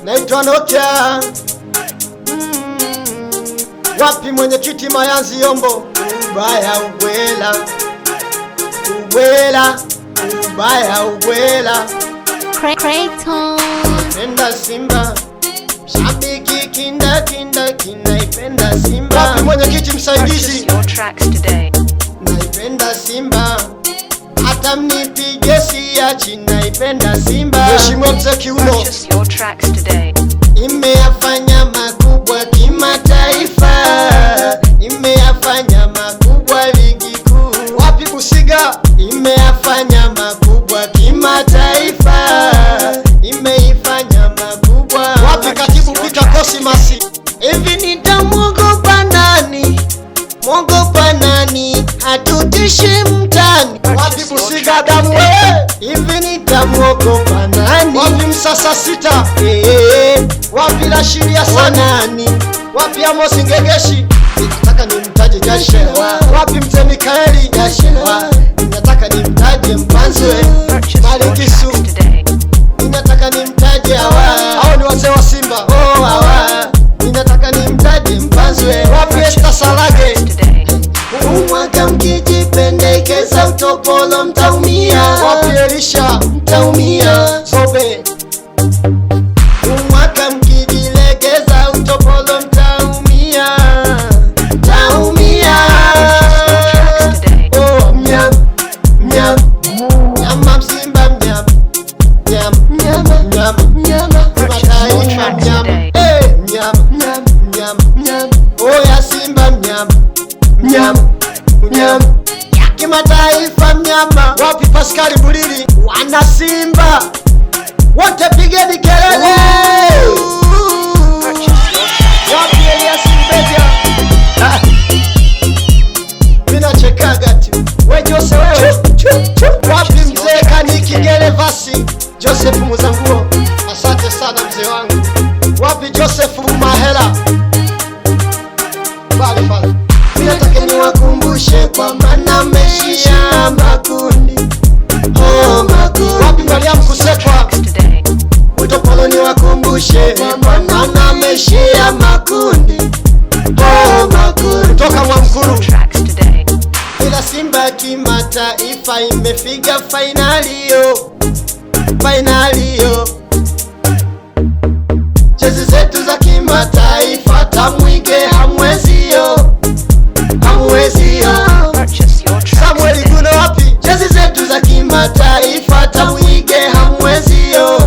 Naitwa Nokia. Wapi mwenyekiti Mayanzi Yombo? Ubaya ubwela, ubwela, ubaya ubwela. Creighton Ipenda Simba, shabiki kinda ipenda Simba. Wapi mwenyekiti msaidizi? Naipenda Simba, hata mnipige siachi, naipenda Simba. Mheshimiwa Mzee Kiuno, imeyafanya makubwa kimataifa, imeyafanya makubwa ligi kuu. Wapi Busiga? Imeyafanya makubwa kimataifa, imeifanya makubwa. Wapi katibu Peter Kosimasi? Hivi nitamwogopa nani? Mwogopa nani? Hatutishi mtani. Wapi Busiga damu wewe? Hivi nitamwogopa nani? Wapi Msasa Sita? Wapi Rashidi Hasanani? Wapi Amos Ngegeshi? Nataka nimtaje Jashela. Wapi Mzee Mikaeli Jashela? Nataka nimtaje Mpanzwe Malikisu. Ninataka nimtaje hawa. Hao ni wazee wa Simba. Hawa. Ninataka nimtaje Mpanzwe. Wapi Esther Salage? Umwaka mkijipendekeza utopolo mtaumia. Wapi Elisha? Mtaumia. Zobe. Umwaka mkijilegeza utopolo mtaumia. Mtaumia. Oh, mnyam, mnyam. Nyama Simba mnyam. Nyam, nyama, nyam, nyama. Mataifa mnyam. Mnyam, mnyam, mnyam, mnyam. Oh ya Simba mnyam. Mnyam, mnyam. Ya kimataifa mnyama. Wapi Pascal Bulili? Wana Simba wote pigeni kelele. Wapi Elias Mbeja? Mina chekaga tu. We Jose wewe. Wapi Mzee Kaniki Gerevasi? Joseph Muzanguo. Asante sana mzee wangu. Wapi Joseph Mahela? Bali fala. Nataka niwakumbushe kwa maana mmeshia makundi. Makundi. Wapi Mariam Kusekwa? Utopolo niwakumbushe kwa maana mmeshia makundi. Makundi. Toka Mwamkuru. Ila Simba kimataifa imefika finali yo. Finali yo. Jezi zetu za kimataifa tamwige hamwezi yo. Hamwezi yo. Samuel Guno wapi? Jezi zetu za kimataifa tamwige hamwezi yo.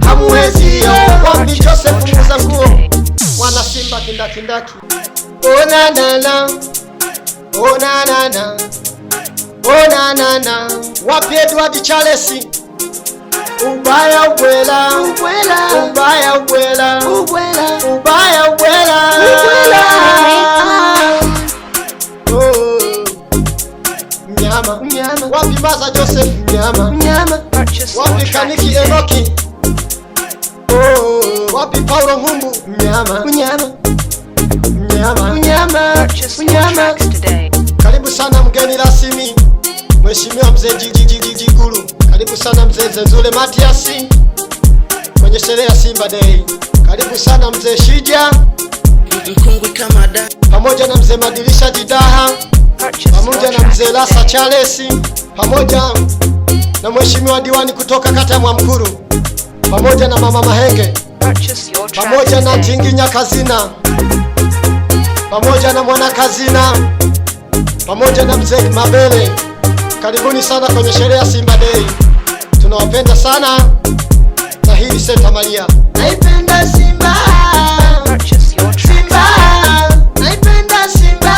Hamwezi yo. Wapi Joseph Muzanguo? Wana Simba kindakindaki. Oh na na na. Oh na na na. Oh na na na. Wapi Edward Charles? Ubaya ubwela, ubwela, ubaya ubwela, ubwela, ubaya ubwela, ubwela. Mnyama, mnyama. Wapi Maza Joseph? Mnyama, mnyama. Wapi Kaniki Enoki? Wapi Paulo Humbu? Mnyama, mnyama, mnyama, mnyama, mnyama. Karibu sana mgeni rasmi Mheshimiwa Mzee Jigulu. Karibu sana Mzee Zenzule Matiasi kwenye sherehe ya Simba Day. Karibu sana Mzee Shija Mkungwi kama da, pamoja na Mzee Madirisha Jidaha, pamoja na Mzee Lasa Charles, pamoja na Mheshimiwa Diwani kutoka kata ya Mwamkuru, pamoja na Mama Mahenge, pamoja na Tinginya Kazina, pamoja na Mwana Kazina, pamoja na Mzee Mabele. Karibuni sana kwenye sherehe ya Simba Day. Tunawapenda sana na hii Senta Maria. Naipenda Simba. Simba. Naipenda Simba.